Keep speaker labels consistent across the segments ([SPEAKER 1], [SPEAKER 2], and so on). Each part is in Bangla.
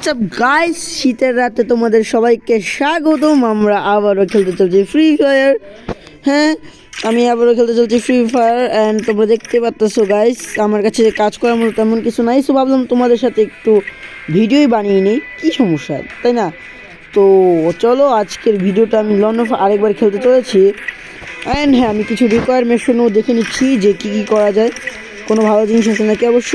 [SPEAKER 1] হোয়াটসঅ্যাপ গাইস, শীতের রাতে তোমাদের সবাইকে স্বাগতম। আমরা আবারও খেলতে চলছি ফ্রি ফায়ার। হ্যাঁ, আমি আবারও খেলতে চলছি ফ্রি ফায়ার অ্যান্ড তোমরা দেখতে পাচ্ছ গাইস, আমার কাছে কাজ করার মতো তেমন কিছু নাই। সো ভাবলাম তোমাদের সাথে একটু ভিডিওই বানিয়ে নিই, কী সমস্যা তাই না? তো চলো, আজকের ভিডিওটা আমি লন অফ আরেকবার খেলতে চলেছি অ্যান্ড হ্যাঁ, আমি কিছু রিকোয়ারমেন্টও দেখে নিচ্ছি যে কী কী করা যায়, কোনো ভালো জিনিস আছে নাকি। অবশ্য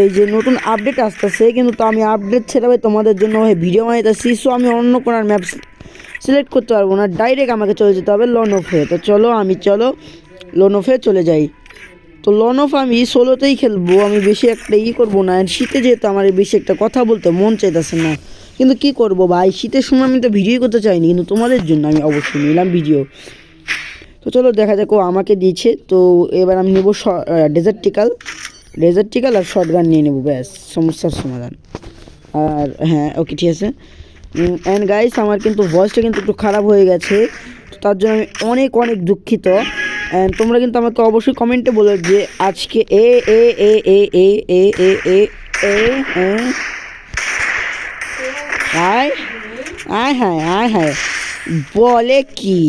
[SPEAKER 1] এই যে নতুন আপডেট আসতেছে, কিন্তু তো আমি আপডেট ছেড়ে তোমাদের জন্য ভিডিও বানাইতেছি। সো আমি অন্য কোনো ম্যাপ সিলেক্ট করতে পারবো না, ডাইরেক্ট আমাকে চলে যেতে হবে লন অফে। তো চলো লন অফে চলে যাই। তো লন অফ আমি সোলোতেই খেলবো, আমি বেশি একটা করবো না। শীতে যেহেতু আমার বেশি একটা কথা বলতে মন চাইতেছে না, কিন্তু কি করব ভাই, শীতের সময় আমি তো ভিডিও করতে চাইনি, কিন্তু তোমাদের জন্য আমি অবশ্যই নিলাম ভিডিও। তো চলো দেখা যাক, ও আমাকে দিয়েছে। তো এবার আমি নেবো ডেজার্টিক্যাল আর শর্টগান নিয়ে নেবো, ব্যাস সমস্যার সমাধান। আর হ্যাঁ, ওকে ঠিক আছে। অ্যান্ড গাইস, আমার কিন্তু ভয়েসটা কিন্তু একটু খারাপ হয়ে গেছে, তো তার জন্য আমি অনেক অনেক দুঃখিত। অ্যান্ড তোমরা কিন্তু আমাকে অবশ্যই কমেন্টে বলো যে আজকে এ এ এ এ এ এ এ এ এ আয় আয় হায় আয় হায় বলে কি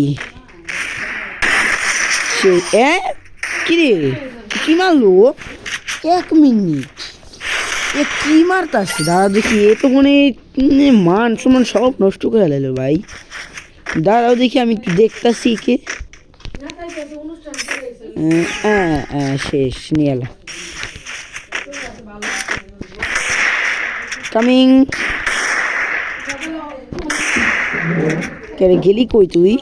[SPEAKER 1] সে কি রে, কি মারলো? 1 মিনিট এ কি মারতাছে? দাঁড়া দেখি, এ তো মনে মান সমান সব নষ্ট করে লাইলো ভাই। দাঁড়াও দেখি, আমি একটু দেখতাছি কে। শেষ নিয়ে এলো, কামিং। কেরে গেলি কই তুই?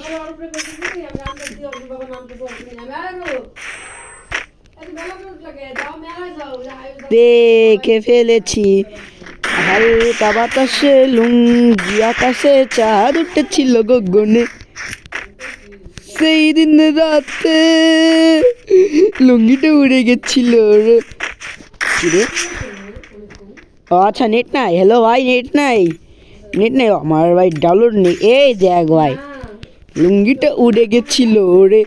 [SPEAKER 1] দেখে ফেলেছি হালকা বাতাসে লুঙ্গি আকাশে চাঁদ উঠেছিল গগনে, সেই দিন রাতে লুঙ্গিটা উড়ে গেছিল রে। ও আচ্ছা, নেট নাই। হ্যালো ভাই, নেট নাই আমার ভাই, ডাউনলোড নেই। এই দেখ ভাই, লুঙ্গিটা উড়ে গেছিল রে,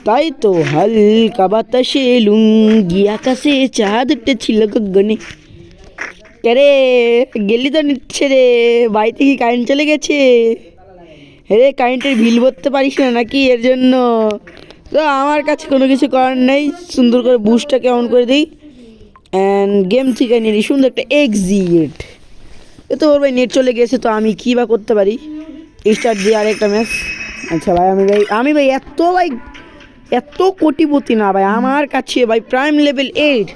[SPEAKER 1] তাই তো হালকা বাতাসে লুঙ্গি আকাশে চাঁদ উঠেছিল গগনে। রে গেলি তো নিচ্ছে রে, বাড়িতে কি কারেন্ট চলে গেছে? রে কারেন্টের বিল ভরতে পারিস না নাকি এর জন্য? তো আমার কাছে কোনো কিছু করার নেই, সুন্দর করে বুস্টটাকে অন করে দিই অ্যান্ড গেম থেকে নিয়ে নিই সুন্দর একটা এক্সিট। এ তো ওর ভাই নেট চলে গেছে, তো আমি কী বা করতে পারি? স্টার্ট দিয়ে আরেকটা ম্যাচ। আচ্ছা ভাই, আমি ভাই এত কোটিপতি না ভাই, আমার কাছে ভাই প্রাইম লেভেল 8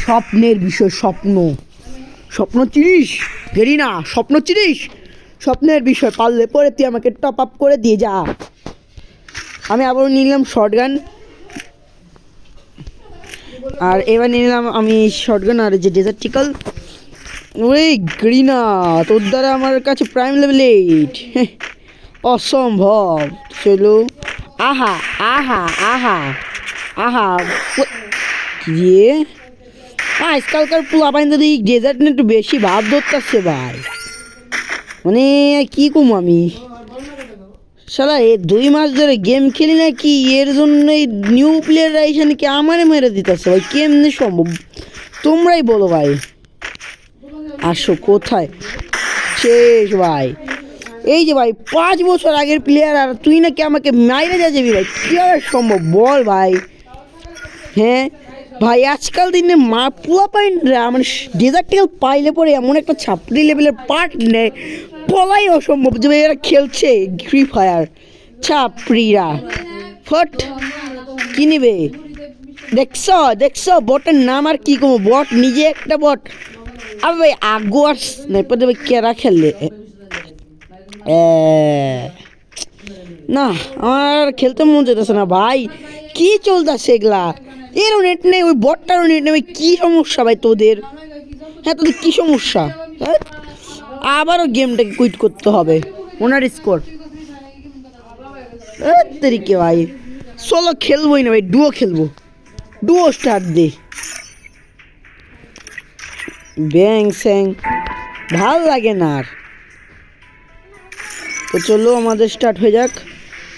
[SPEAKER 1] স্বপ্নের বিষয়। স্বপ্ন চিনিস? গেরি না, স্বপ্ন চিনিস? স্বপ্নের বিষয়, পারলে পরে তুই আমাকে টপ আপ করে দিয়ে যা। আমি আবারও নিলাম শর্টগান, আর এবার নিলাম আমি শর্টগান আর যে ডেজার্টিক্যাল। ওই গ্রিনা, তোর দ্বারা আমার কাছে প্রাইম লেভেল 8 অসম্ভব। চলো, আহা আহা আহা আহা দিয়ে আজকালকার পোলা পাইন যদি ডেজার্ট নিয়ে একটু বেশি ভাব ধরতেছে ভাই, মানে কী কম আমি শালা 2 মাস ধরে গেম খেলি না কি, এর জন্য এই নিউ প্লেয়াররা এসে নাকি আমারে মেরে দিতেছে ভাই। কেমনি সম্ভব তোমরাই বলো ভাই? আসো কোথায় শেষ ভাই? এই যে ভাই 5 বছর আগের প্লেয়ার, আর তুই নাকি আমাকে মাইরে যাবি ভাই? কী আর সম্ভব বল ভাই? হ্যাঁ ভাই, আজকাল দিনে পোলা পাইনরা মানে ডেজার্টিক্যাল পাইলে পরে এমন একটা ছাপড়ি লেভেলের পার্ট নেয়, বলাই অসম্ভব যে এরা খেলছে ফ্রি ফায়ার। ছাপড়িরা ফট কি নিবে? দেখছ বটের নাম, আর কি কমো, বট নিজে একটা বট। আর ভাই আগো আর স্নাইপার দেবে কেরা খেললে না, আমার খেলতে মন যেতেছে না ভাই। কি চলতেছে এগুলা? এরও নেট নেই, ওই বটটারও নেট নেই, কী সমস্যা ভাই তোদের? হ্যাঁ, তোদের কী সমস্যা? হ্যাঁ, আবারও গেমটাকে কুইট করতে হবে। ওনার স্কোর তারিখে ভাই সোলো খেলবোই না ভাই, ডুও খেলবো। ডুও স্টার্ট দে, ব্যাং স্যাং ভাল লাগে না আর। তো চলো আমাদের স্টার্ট হয়ে যাক।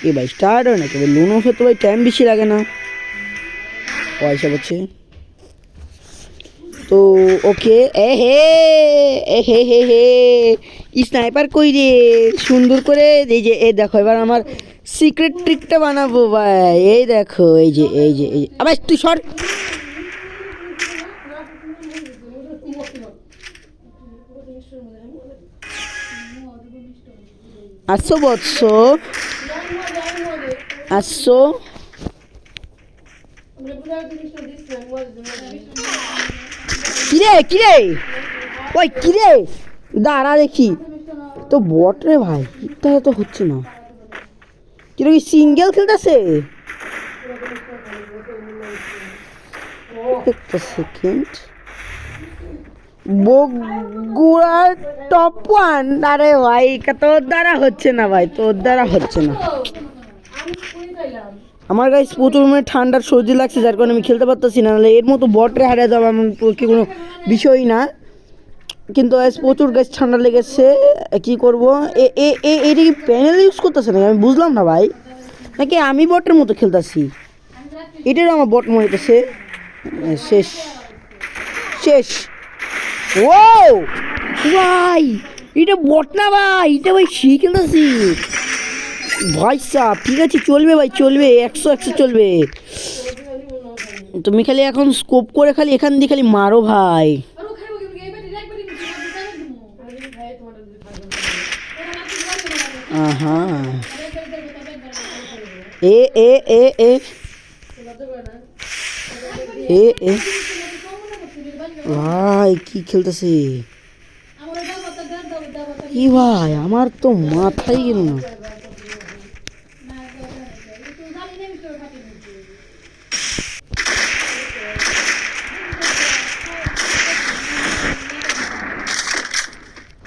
[SPEAKER 1] এ ভাই স্টার্ট হয় না তবে লুনো তো ভাই টাইম বেশি লাগে না, পয়সা পাচ্ছে। তো তো ওকে এ হে স্নাইপার কই রে সুন্দর করে এই যে এই দেখো এবার আমার সিক্রেট ট্রিকটা বানাবো ভাই এই দেখো এই যে আবার তুই সর আসো বৎস আসো কিরে ওই কিরে দাঁড়া দেখি তো বট রে ভাই তাহলে তো হচ্ছে না কিরে কি সিঙ্গেল খেলতেছে একটা সেকেন্ড বগুড়ার টপ 1 আরে ভাই তোর দ্বারা হচ্ছে না ভাই তোর দ্বারা হচ্ছে না আমার গাইস প্রচুর মানে ঠান্ডার সর্দি লাগছে যার কারণে আমি খেলতে পারতেছি না নাহলে এর মতো বটরে হারিয়ে যাওয়া এমন কি কোনো বিষয় না কিন্তু গাইস প্রচুর গাইস ঠান্ডা লেগেছে কি করব এটা কি প্যানেল ইউজ করতেছে না আমি বুঝলাম না ভাই নাকি আমি বটের মতো খেলতেছি এটারও আমার বট মনে হইতেছে শেষ শেষ ও ভাই এটা বট না ভাই এটা ভাই শিখে খেলতেছি ভাই সাহ ঠিক আছে চলবে ভাই চলবে 100 চলবে তুমি খালি এখন স্কোপ করে খালি এখান দিয়ে খালি মারো ভাই আহা এ এ এ এ এ এ ভাই কি খেলতেছে কি ভাই আমার তো মাথায় গেল না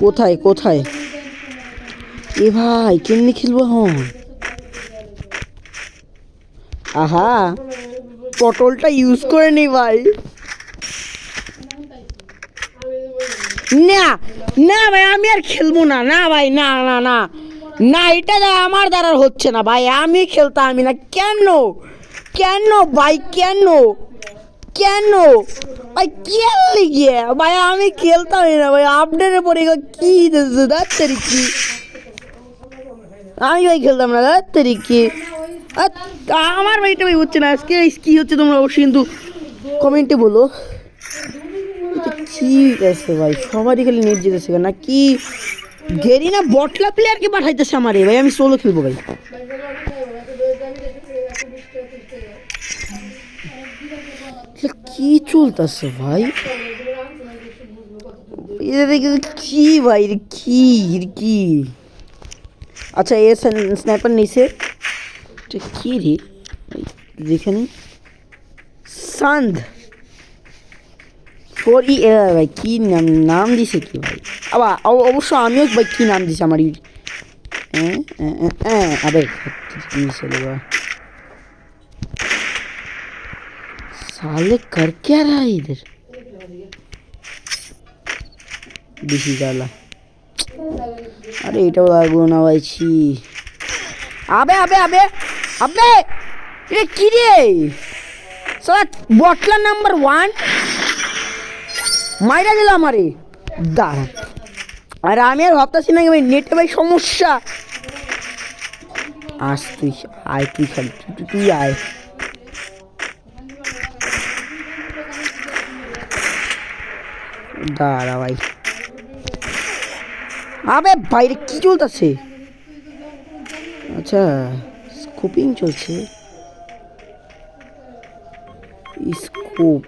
[SPEAKER 1] কোথায় কোথায় এ ভাই কেমনি খেলবো এখন আহা পটলটা ইউজ করে নি ভাই না না ভাই আমি আর খেলবো না না ভাই না না না না এটা আমার দ্বারা হচ্ছে না ভাই আমি খেলতে আমি না কেন কেন ভাই কেন কেন ভাই খেললি গিয়ে ভাই আমি খেলতামই না ভাই আপডেটের পরে কি দাঁড়াতে কি আমি ভাই খেলতাম না দাঁড়াতে কি আমার ভাইটা ভাই হচ্ছে না আজকে কি হচ্ছে তোমরা অবশ্যই কিন্তু কমেন্টে বলো কি আছে ভাই সবারই খালি নেট যেতেছে না কি গেরি না বটলা প্লেয়ারকে পাঠাইতেছে আমারে ভাই আমি সোলো খেলবো ভাই কি চলতেছে ভাই কি ভাই কি কি আচ্ছা এ স্নাইপার নিছে কি রে যেখানে সান্দ ফোর ভাই কি নাম দিছে কি ভাই আবার অবশ্য আমিও ভাই কি নাম দিছে আমার আবে साले कर क्या रहा है इधर বেশি জ্বালা আরে এটাও লাগবো না ভাই ছি আবে আবে আবে আবে এ কি রে সালা বটলা নাম্বার 1 মাইরা দিল আমারে দাঁড়া আর আমি আর ভাবতেছি না ভাই নেটে ভাই সমস্যা আস তুই আয় তুই খালি তুই আয় দাঁড়া ভাই আবে বাইরে কি চলতেছে আচ্ছা স্কোপিং চলছে স্কোপ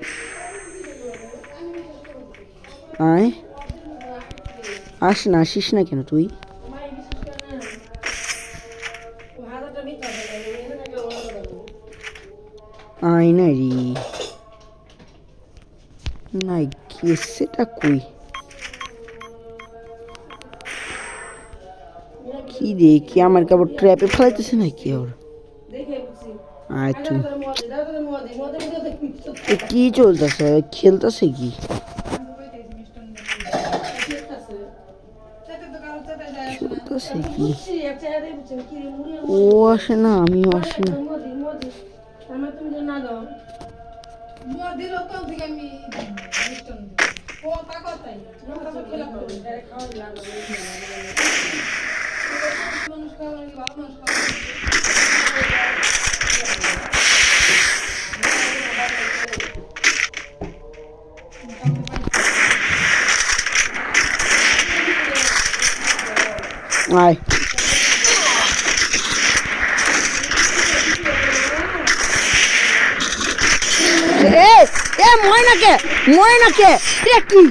[SPEAKER 1] আয় আসিস না কেন তুই আয় না রে নাই সেটা কই কি দেখি আমার কাপড় ট্র্যাপে ফেলাইতেছে নাকি ওর আয় তুই কি চলতেছে খেলতেছে কি চলতেছে কি ও আসে না আমিও আসি না আয় ময়নাকে এটা কি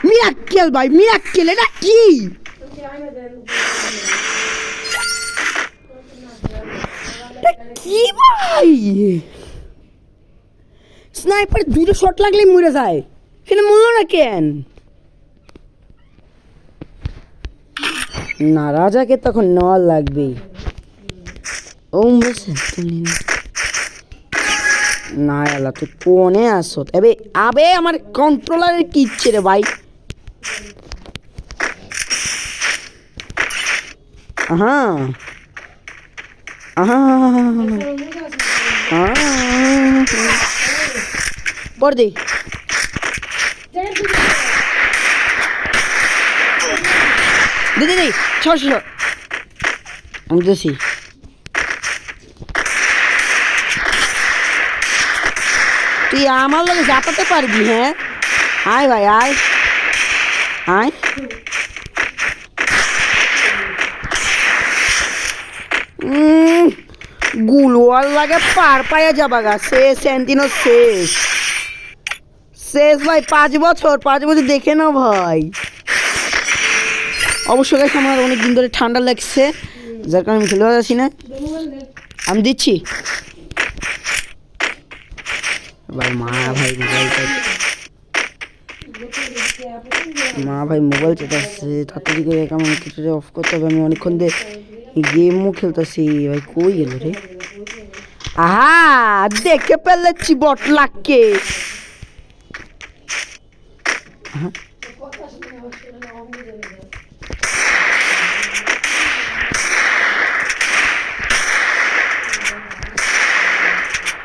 [SPEAKER 1] মিরাক্কেল ভাই মিরাক্কেল এটা কি কি ভাই স্নাইপার দুটো শট লাগলে মরে যায় এখানে মরলো না কেন না রাজাকে তখন নেওয়া লাগবে ও না এলা তুই কোনে আসো এবে আবে আমার কন্ট্রোলারের কি ইচ্ছে রে ভাই হ্যাঁ পর দি দিদি ছশো আমি দিছি তুই আমার লোক যাতাতে পারবি হ্যাঁ আয় ভাই আয় আয় গুলওয়াল লাগে পার পাইয়া যাবা গা শেষ সেন্টিনো শেষ শেষ ভাই 5 বছর দেখে নাও ভাই অবশ্যই গাইস আমার অনেক দিন ধরে ঠান্ডা লাগছে যার কারণে আমি খেলতে পারছি না আমি দিচ্ছি ভাই মোবাইল চেটাচ্ছে তাড়াতাড়ি করে কেমন কিছু অফ করতে হবে আমি অনেকক্ষণ দিয়ে গেমও খেলতেছি ভাই কই গেল রে আহা দেখে ফেলেছি বট লাগকে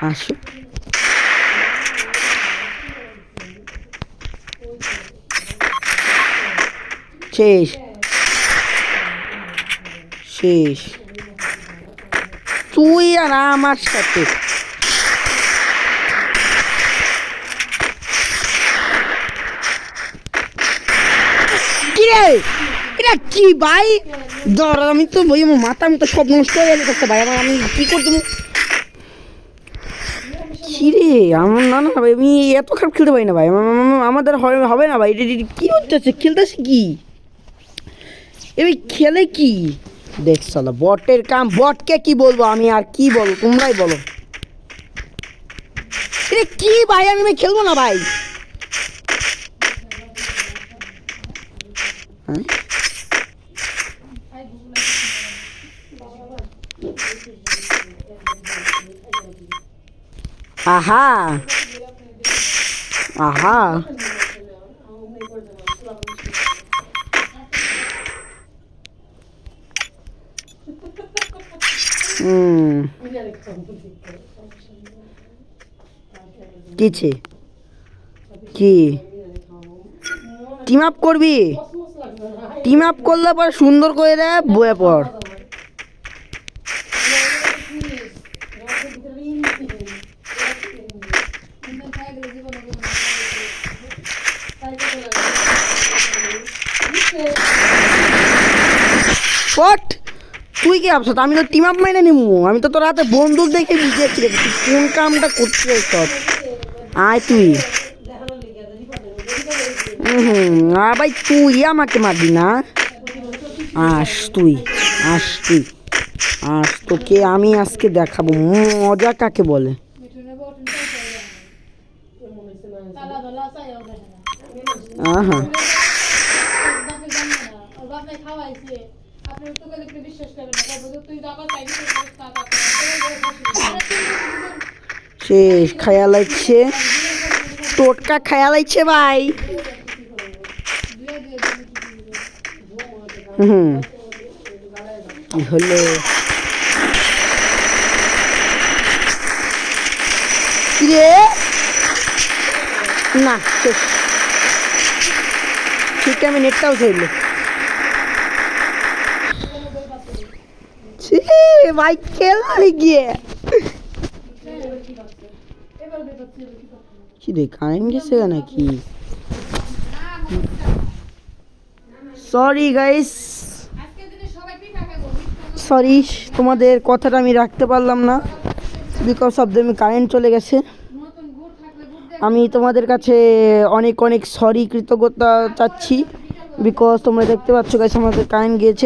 [SPEAKER 1] আসো শেষ তুই আর আমার সাথে কিরে এটা কি ভাই ধর আমি তো ভাই আমার মাথা আমি তো সব নষ্ট হয়ে গেছে ভাই আমার আমি কি করতে কিরে আমার না ভাই আমি এত খারাপ খেলতে পারি না ভাই আমাদের হবে না ভাই কি হচ্ছে খেলতেছি কি এবার খেলে কি দেখ সালা বটের কাম বটকে কি বলবো আমি আর কি বলবো তোমরাই বলো এটা কি ভাই আমি খেলবো না ভাই আহা কিছে কি টিম আপ করবি টিম আপ করলে পর সুন্দর করে রে বয়ে পড় পট তুই কি ভাবছ আমি তো টিম আপ মাইনে নিমু আমি তো তোর হাতে বন্দুক দেখে বুঝেছি কোন কামটা করছিস সব আয় তুই আর ভাই তুই আমাকে মারবি না আস তোকে আমি আজকে দেখাবো মজা কাকে বলে আহা শেষ খায়া লাগছে টোটকা খায়া লাগছে ভাই কি হলো কিরে না শেষ, ঠিক টাইমে নেটটাও চললো। ছি ভাই খেললি গিয়ে কি রে, কারেন্ট গেছে নাকি? সরি গাইস, সরি, তোমাদের কথাটা আমি রাখতে পারলাম না, বিকজ অফ দ্য কারেন্ট চলে গেছে। আমি তোমাদের কাছে অনেক অনেক সরি, কৃতজ্ঞতা চাচ্ছি, বিকজ তোমরা দেখতে পাচ্ছ গাইস আমাদের কারেন্ট গিয়েছে।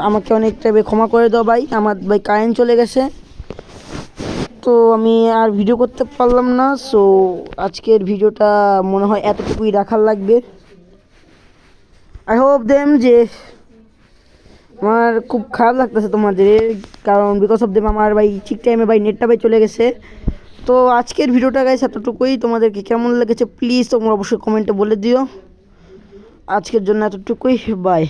[SPEAKER 1] আমাকে অনেকটা ক্ষমা করে দাও ভাই, আমার ভাই কারেন্ট চলে গেছে, তো আমি আর ভিডিও করতে পারলাম না। সো আজকের ভিডিওটা মনে হয় এতটুকুই রাখার লাগবে। আই হোপ দেম যে আমার খুব খারাপ লাগতেছে তোমাদের, কারণ বিকজ অফ দেম আমার ভাই ঠিক টাইমে ভাই নেটটা ভাই চলে গেছে। তো আজকের ভিডিওটা গাইস এতটুকুই, তোমাদেরকে কেমন লেগেছে প্লিজ তোমরা অবশ্যই কমেন্টে বলে দিও। আজকের জন্য এতটুকুই, বাই।